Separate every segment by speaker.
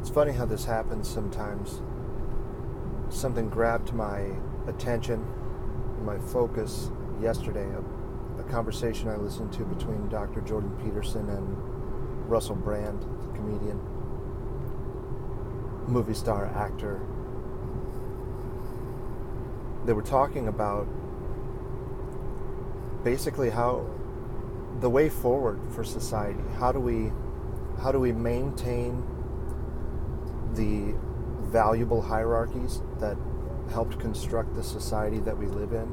Speaker 1: It's funny how this happens sometimes. Something grabbed my attention, my focus yesterday, a conversation I listened to between Dr. Jordan Peterson and Russell Brand, the comedian, movie star, actor. They were talking about basically how the way forward for society. How do we maintain the valuable hierarchies that helped construct the society that we live in?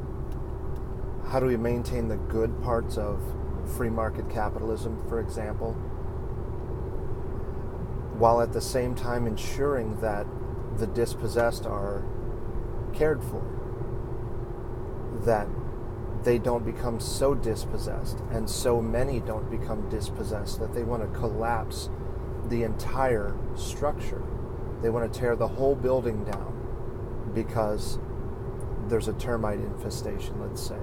Speaker 1: How do we maintain the good parts of free market capitalism, for example, while at the same time ensuring that the dispossessed are cared for, that they don't become so dispossessed, and so many don't become dispossessed that they want to collapse the entire structure. They want to tear the whole building down because there's a termite infestation, let's say.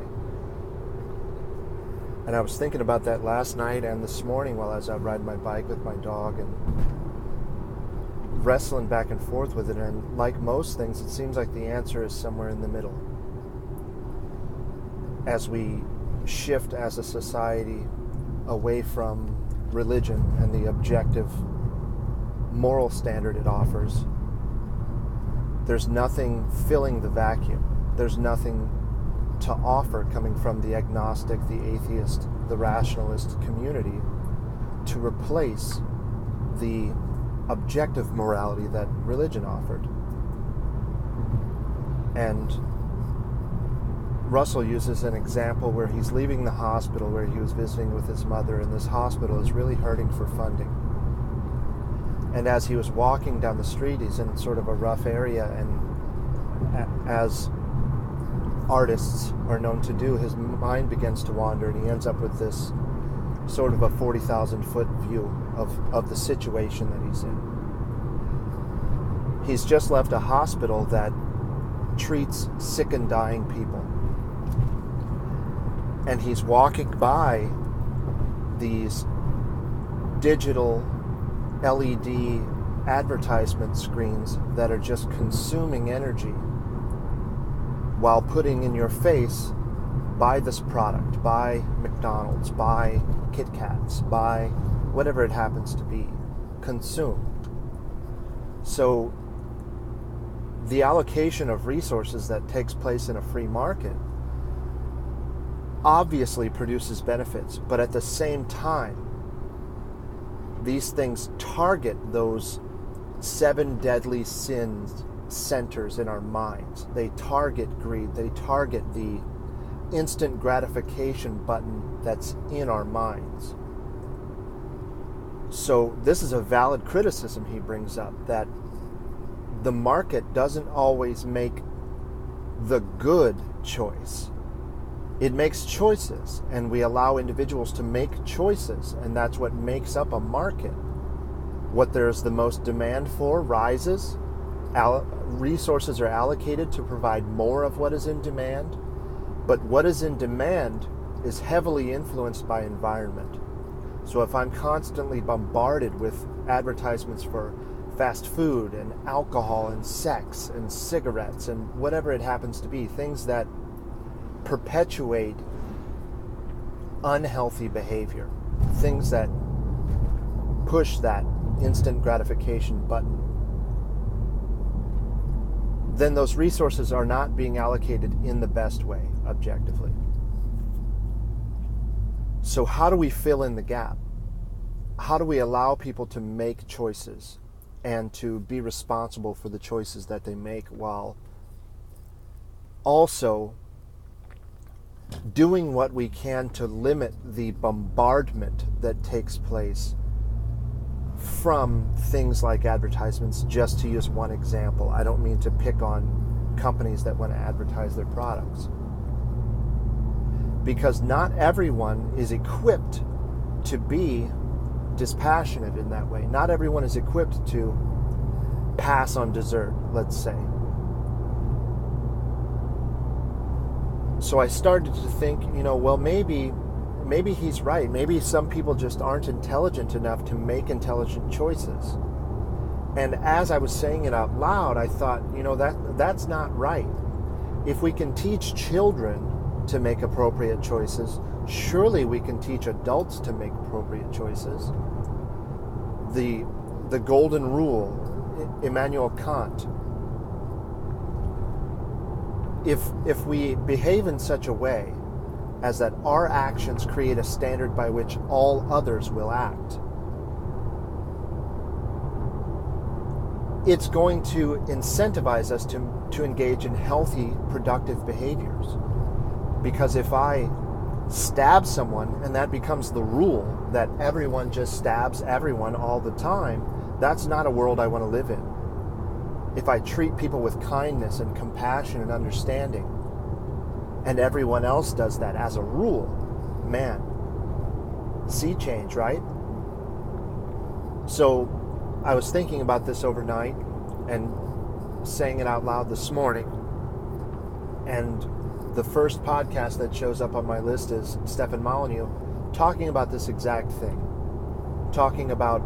Speaker 1: And I was thinking about that last night and this morning while I was out riding my bike with my dog and wrestling back and forth with it. And like most things, it seems like the answer is somewhere in the middle. As we shift as a society away from religion and the objective moral standard it offers, there's nothing filling the vacuum. There's nothing to offer coming from the agnostic, the atheist, the rationalist community to replace the objective morality that religion offered. And Russell uses an example where he's leaving the hospital where he was visiting with his mother, and this hospital is really hurting for funding. And as he was walking down the street, he's in sort of a rough area, and as artists are known to do, his mind begins to wander, and he ends up with this sort of a 40,000 foot view of the situation that he's in. He's just left a hospital that treats sick and dying people. And he's walking by these digital LED advertisement screens that are just consuming energy while putting in your face, buy this product, buy McDonald's, buy Kit Kats, buy whatever it happens to be, consume. So the allocation of resources that takes place in a free market obviously produces benefits, but at the same time, these things target those 7 deadly sins centers in our minds. They target greed. They target the instant gratification button that's in our minds. So this is a valid criticism he brings up, that the market doesn't always make the good choice. It makes choices, and we allow individuals to make choices, and that's what makes up a market. What there's the most demand for rises. Resources are allocated to provide more of what is in demand, but what is in demand is heavily influenced by environment. So if I'm constantly bombarded with advertisements for fast food and alcohol and sex and cigarettes and whatever it happens to be, things that perpetuate unhealthy behavior, things that push that instant gratification button, then those resources are not being allocated in the best way, objectively. So how do we fill in the gap? How do we allow people to make choices and to be responsible for the choices that they make, while also doing what we can to limit the bombardment that takes place from things like advertisements, just to use one example. I don't mean to pick on companies that want to advertise their products, because not everyone is equipped to be dispassionate in that way. Not everyone is equipped to pass on dessert, let's say. So I started to think, well, maybe he's right. Maybe some people just aren't intelligent enough to make intelligent choices. And as I was saying it out loud, I thought, that's not right. If we can teach children to make appropriate choices, surely we can teach adults to make appropriate choices. The golden rule, Immanuel Kant. If we behave in such a way as that our actions create a standard by which all others will act, it's going to incentivize us to engage in healthy, productive behaviors. Because if I stab someone and that becomes the rule, that everyone just stabs everyone all the time, that's not a world I want to live in. If I treat people with kindness and compassion and understanding, and everyone else does that as a rule, man, sea change, right? So I was thinking about this overnight and saying it out loud this morning. And the first podcast that shows up on my list is Stefan Molyneux talking about this exact thing. Talking about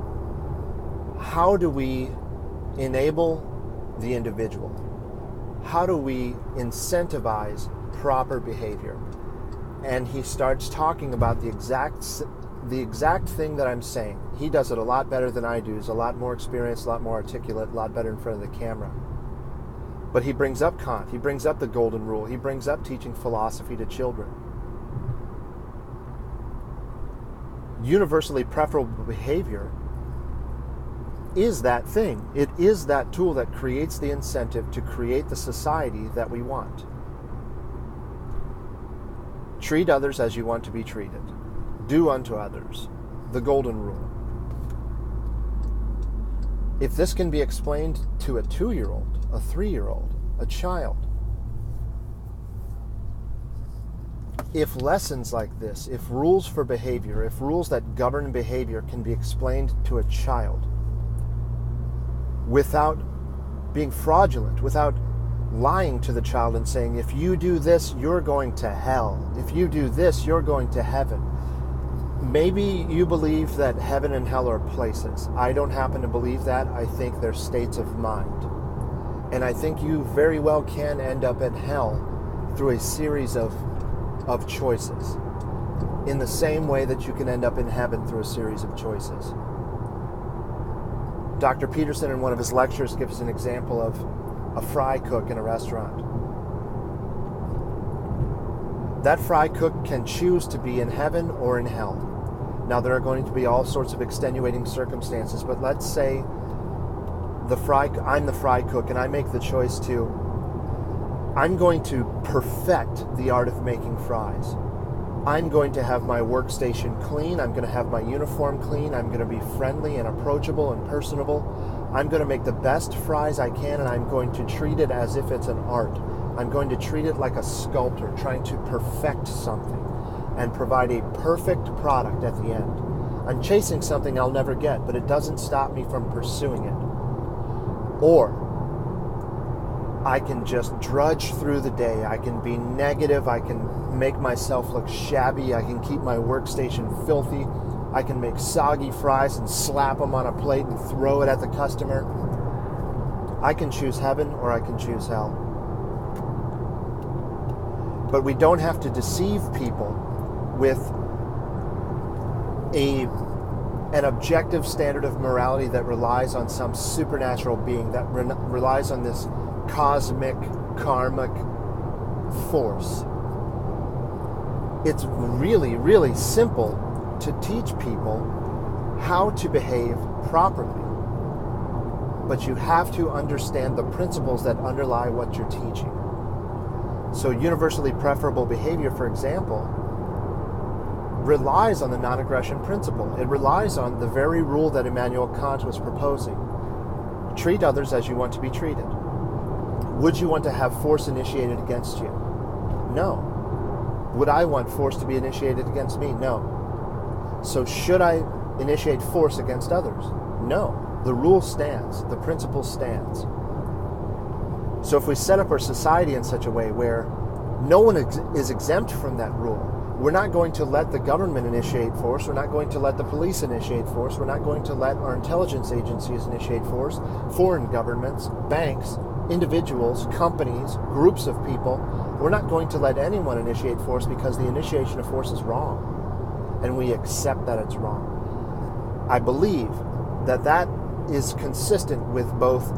Speaker 1: how do we enable the individual? How do we incentivize proper behavior? And he starts talking about the exact thing that I'm saying. He does it a lot better than I do. He's a lot more experienced, a lot more articulate, a lot better in front of the camera. But he brings up Kant. He brings up the golden rule. He brings up teaching philosophy to children. Universally preferable behavior is that thing. It is that tool that creates the incentive to create the society that we want. Treat others as you want to be treated. Do unto others. The golden rule. If this can be explained to a 2-year-old, a 3-year-old, a child, if lessons like this, if rules for behavior, if rules that govern behavior can be explained to a child without being fraudulent, without lying to the child and saying, if you do this, you're going to hell. If you do this, you're going to heaven. Maybe you believe that heaven and hell are places. I don't happen to believe that. I think they're states of mind. And I think you very well can end up in hell through a series of choices, in the same way that you can end up in heaven through a series of choices. Dr. Peterson, in one of his lectures, gives an example of a fry cook in a restaurant. That fry cook can choose to be in heaven or in hell. Now, there are going to be all sorts of extenuating circumstances, but let's say I'm the fry cook and I make the choice I'm going to perfect the art of making fries. I'm going to have my workstation clean. I'm going to have my uniform clean. I'm going to be friendly and approachable and personable. I'm going to make the best fries I can, and I'm going to treat it as if it's an art. I'm going to treat it like a sculptor trying to perfect something and provide a perfect product at the end. I'm chasing something I'll never get, but it doesn't stop me from pursuing it. Or I can just drudge through the day. I can be negative. I can make myself look shabby. I can keep my workstation filthy. I can make soggy fries and slap them on a plate and throw it at the customer. I can choose heaven or I can choose hell. But we don't have to deceive people with an objective standard of morality that relies on some supernatural being, that relies on this cosmic, karmic force. It's really, really simple to teach people how to behave properly. But you have to understand the principles that underlie what you're teaching. So universally preferable behavior, for example, relies on the non-aggression principle. It relies on the very rule that Immanuel Kant was proposing. Treat others as you want to be treated. Would you want to have force initiated against you? No. Would I want force to be initiated against me? No. So should I initiate force against others? No. The rule stands. The principle stands. So if we set up our society in such a way where no one is exempt from that rule, We're not going to let the government initiate force. We're not going to let the police initiate force. We're not going to let our intelligence agencies initiate force. Foreign governments, banks, individuals, companies, groups of people. We're not going to let anyone initiate force because the initiation of force is wrong. And we accept that it's wrong. I believe that is consistent with both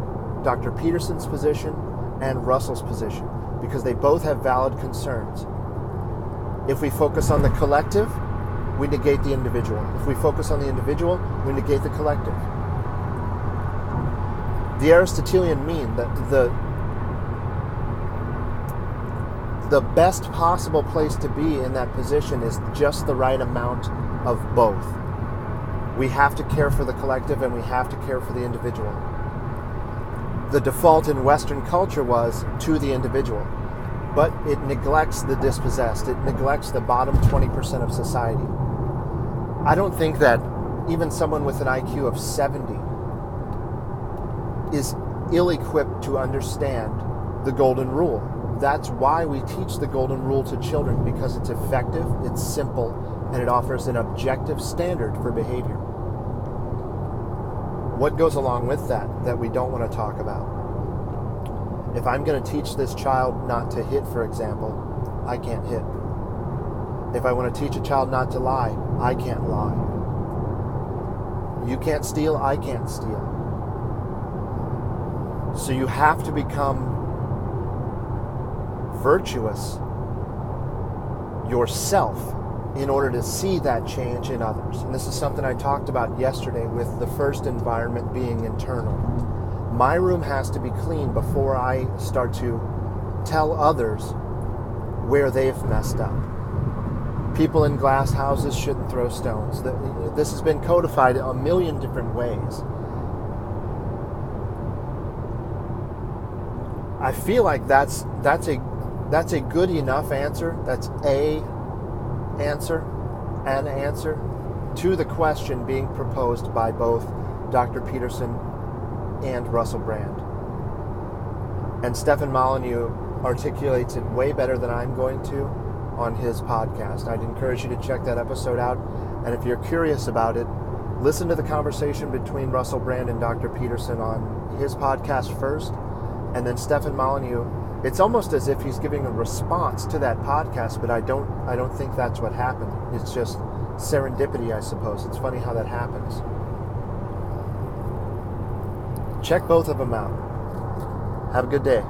Speaker 1: Dr. Peterson's position and Russell's position, because they both have valid concerns. If we focus on the collective, we negate the individual. If we focus on the individual, we negate the collective. The Aristotelian mean, that the best possible place to be in that position is just the right amount of both. We have to care for the collective and we have to care for the individual. The default in Western culture was to the individual, but it neglects the dispossessed. It neglects the bottom 20% of society. I don't think that even someone with an IQ of 70 is ill-equipped to understand the golden rule. That's why we teach the golden rule to children, because it's effective, it's simple, and it offers an objective standard for behavior. What goes along with that we don't want to talk about? If I'm going to teach this child not to hit, for example, I can't hit. If I want to teach a child not to lie, I can't lie. You can't steal, I can't steal. So you have to become virtuous yourself in order to see that change in others. And this is something I talked about yesterday, with the first environment being internal. My room has to be clean before I start to tell others where they've messed up. People in glass houses shouldn't throw stones. This has been codified a million different ways. I feel like that's a good enough answer. That's an answer to the question being proposed by both Dr. Peterson and Russell Brand. And Stefan Molyneux articulates it way better than I'm going to on his podcast. I'd encourage you to check that episode out. And if you're curious about it, listen to the conversation between Russell Brand and Dr. Peterson on his podcast first, and then Stefan Molyneux. It's almost as if he's giving a response to that podcast, but I don't think that's what happened. It's just serendipity, I suppose. It's funny how that happens. Check both of them out. Have a good day.